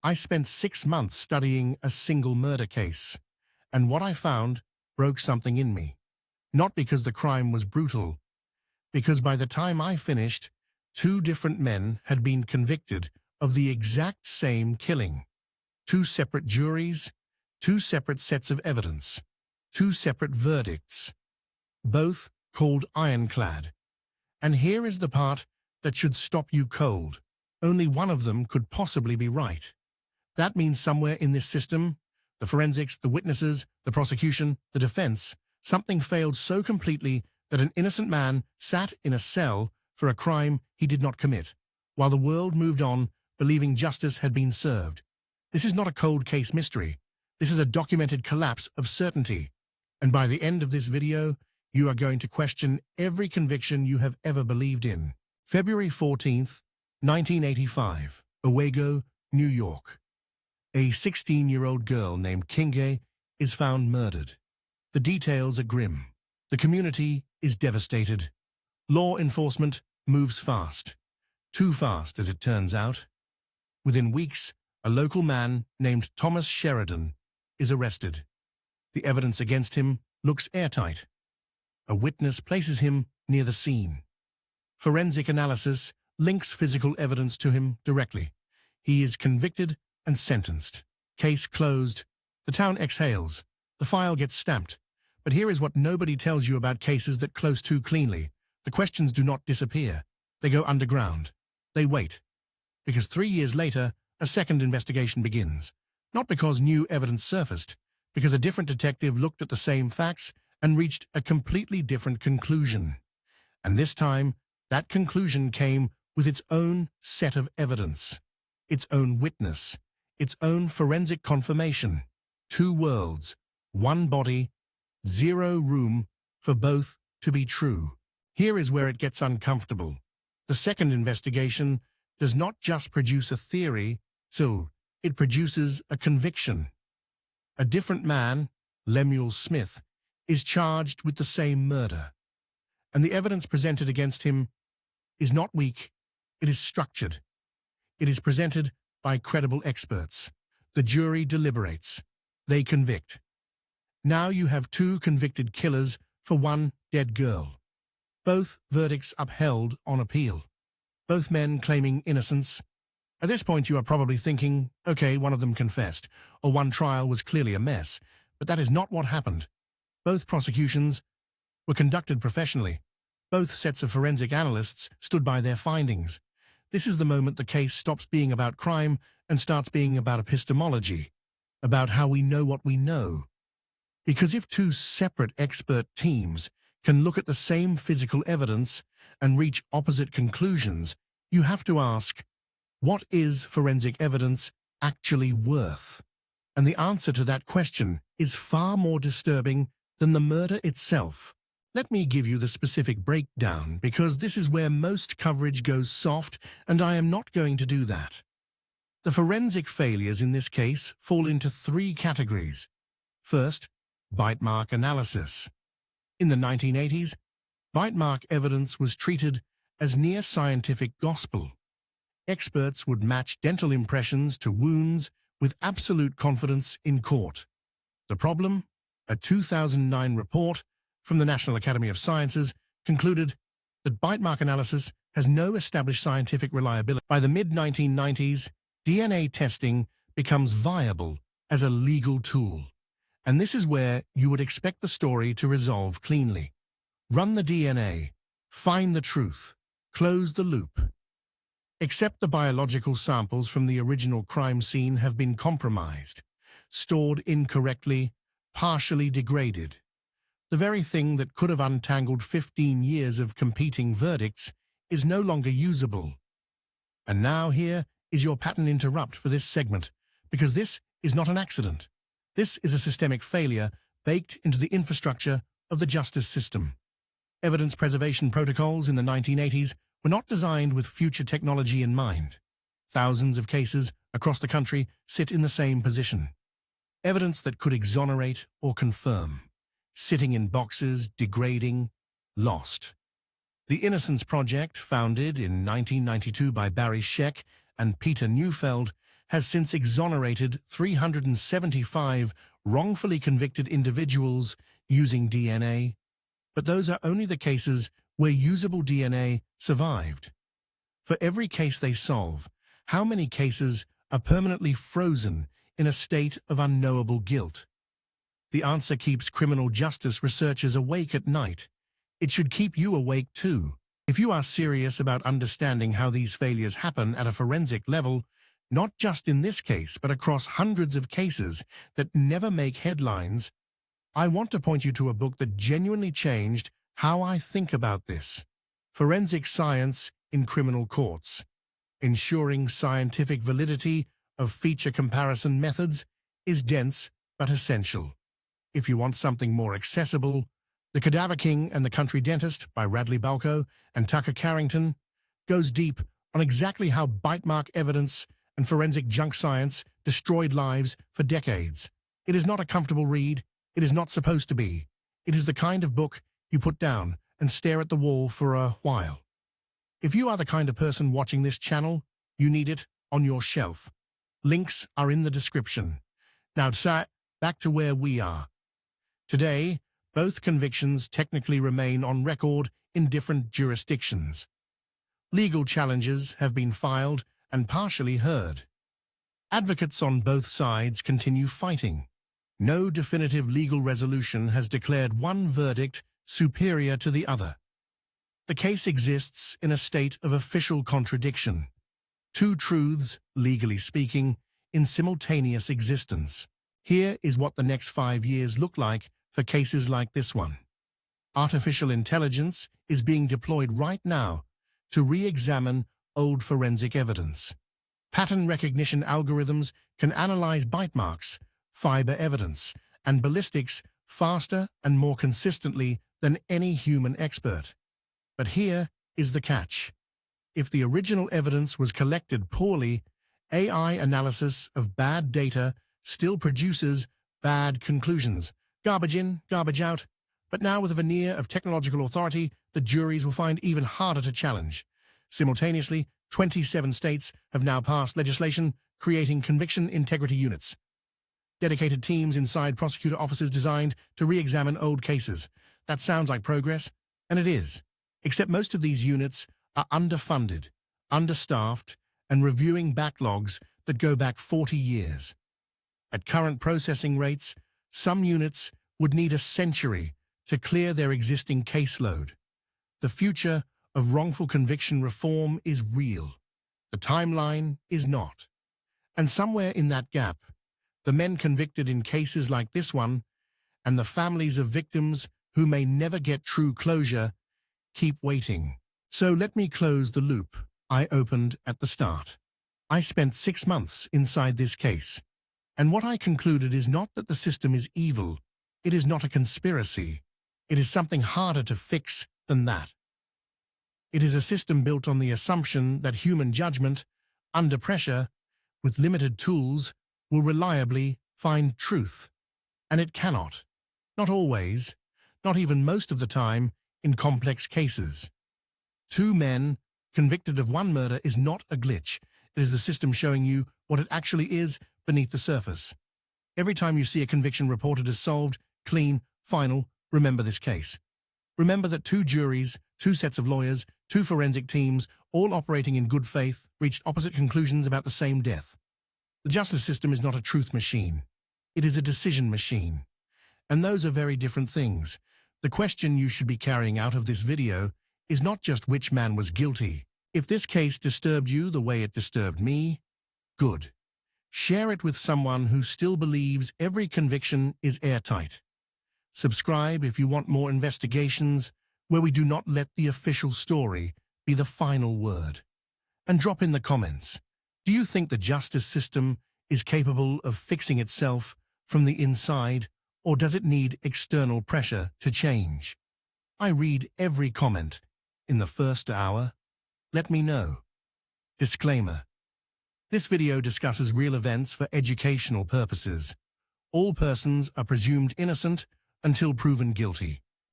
I spent 6 months studying a single murder case, and what I found broke something in me. Not because the crime was brutal, because by the time I finished, two different men had been convicted of the exact same killing. Two separate juries, two separate sets of evidence, two separate verdicts, both called ironclad. And here is the part that should stop you cold. Only one of them could possibly be right. That means somewhere in this system, the forensics, the witnesses, the prosecution, the defense, something failed so completely that an innocent man sat in a cell for a crime he did not commit, while the world moved on, believing justice had been served. This is not a cold case mystery. This is a documented collapse of certainty. And by the end of this video, you are going to question every conviction you have ever believed in. February 14th, 1985, Owego, New York. A 16-year-old girl named Kinge is found murdered. The details are grim. The community is devastated. Law enforcement moves fast. Too fast, as it turns out. Within weeks, a local man named Thomas Sheridan is arrested. The evidence against him looks airtight. A witness places him near the scene. Forensic analysis links physical evidence to him directly. He is convicted and sentenced. Case closed. The town exhales. The file gets stamped. But here is what nobody tells you about cases that close too cleanly. The questions do not disappear. They go underground. They wait. Because 3 years later, a second investigation begins. Not because new evidence surfaced, because a different detective looked at the same facts and reached a completely different conclusion. And this time, that conclusion came with its own set of evidence, its own witness, its own forensic confirmation. Two worlds, one body, zero room for both to be true. Here is where it gets uncomfortable. The second investigation does not just produce a theory, so it produces a conviction. A different man, Lemuel Smith, is charged with the same murder. And the evidence presented against him is not weak, it is structured. It is presented by credible experts. The jury deliberates. They convict. Now you have two convicted killers for one dead girl. Both verdicts upheld on appeal. Both men claiming innocence. At this point you are probably thinking, okay, one of them confessed, or one trial was clearly a mess, but that is not what happened. Both prosecutions were conducted professionally. Both sets of forensic analysts stood by their findings. This is the moment the case stops being about crime and starts being about epistemology, about how we know what we know. Because if two separate expert teams can look at the same physical evidence and reach opposite conclusions, you have to ask, what is forensic evidence actually worth? And the answer to that question is far more disturbing than the murder itself. Let me give you the specific breakdown, because this is where most coverage goes soft, and I am not going to do that. The forensic failures in this case fall into three categories. First, bite mark analysis. In the 1980s, bite mark evidence was treated as near scientific gospel. Experts would match dental impressions to wounds with absolute confidence in court. The problem? A 2009 report from the National Academy of Sciences concluded that bite mark analysis has no established scientific reliability. By the mid-1990s, DNA testing becomes viable as a legal tool. And this is where you would expect the story to resolve cleanly. Run the DNA, find the truth, close the loop. Except the biological samples from the original crime scene have been compromised, stored incorrectly, partially degraded. The very thing that could have untangled 15 years of competing verdicts is no longer usable. And now here is your pattern interrupt for this segment, because this is not an accident. This is a systemic failure baked into the infrastructure of the justice system. Evidence preservation protocols in the 1980s were not designed with future technology in mind. Thousands of cases across the country sit in the same position. Evidence that could exonerate or confirm, sitting in boxes, degrading, lost. The Innocence Project, founded in 1992 by Barry Scheck and Peter Neufeld, has since exonerated 375 wrongfully convicted individuals using DNA, but those are only the cases where usable DNA survived. For every case they solve, how many cases are permanently frozen in a state of unknowable guilt? The answer keeps criminal justice researchers awake at night. It should keep you awake too. If you are serious about understanding how these failures happen at a forensic level, not just in this case, but across hundreds of cases that never make headlines, I want to point you to a book that genuinely changed how I think about this. Forensic Science in Criminal Courts: Ensuring Scientific Validity of Feature Comparison Methods is dense but essential. If you want something more accessible, The Cadaver King and the Country Dentist by Radley Balko and Tucker Carrington goes deep on exactly how bite mark evidence and forensic junk science destroyed lives for decades. It is not a comfortable read. It is not supposed to be. It is the kind of book you put down and stare at the wall for a while. If you are the kind of person watching this channel, you need it on your shelf. Links are in the description. Now, back to where we are. Today, both convictions technically remain on record in different jurisdictions. Legal challenges have been filed and partially heard. Advocates on both sides continue fighting. No definitive legal resolution has declared one verdict superior to the other. The case exists in a state of official contradiction. Two truths, legally speaking, in simultaneous existence. Here is what the next 5 years look like for cases like this one. Artificial intelligence is being deployed right now to re-examine old forensic evidence. Pattern recognition algorithms can analyze bite marks, fiber evidence, and ballistics faster and more consistently than any human expert. But here is the catch. If the original evidence was collected poorly, AI analysis of bad data still produces bad conclusions. Garbage in, garbage out. But now with a veneer of technological authority, the juries will find even harder to challenge. Simultaneously, 27 states have now passed legislation creating conviction integrity units. Dedicated teams inside prosecutor offices designed to re-examine old cases. That sounds like progress, and it is. Except most of these units are underfunded, understaffed, and reviewing backlogs that go back 40 years. At current processing rates, some units would need a century to clear their existing caseload. The future of wrongful conviction reform is real. The timeline is not. And somewhere in that gap, the men convicted in cases like this one and the families of victims who may never get true closure keep waiting. So let me close the loop I opened at the start. I spent 6 months inside this case, and what I concluded is not that the system is evil. It is not a conspiracy. It is something harder to fix than that. It is a system built on the assumption that human judgment, under pressure, with limited tools, will reliably find truth. And it cannot. Not always, not even most of the time, in complex cases. 2 men convicted of one murder is not a glitch. It is the system showing you what it actually is beneath the surface. Every time you see a conviction reported as solved, clean, final, remember this case. Remember that 2 juries, 2 sets of lawyers, 2 forensic teams, all operating in good faith, reached opposite conclusions about the same death. The justice system is not a truth machine. It is a decision machine. And those are very different things. The question you should be carrying out of this video is not just which man was guilty. If this case disturbed you the way it disturbed me, good. Share it with someone who still believes every conviction is airtight. Subscribe if you want more investigations where we do not let the official story be the final word. And drop in the comments. Do you think the justice system is capable of fixing itself from the inside, or does it need external pressure to change? I read every comment in the first hour. Let me know. Disclaimer. This video discusses real events for educational purposes. All persons are presumed innocent until proven guilty.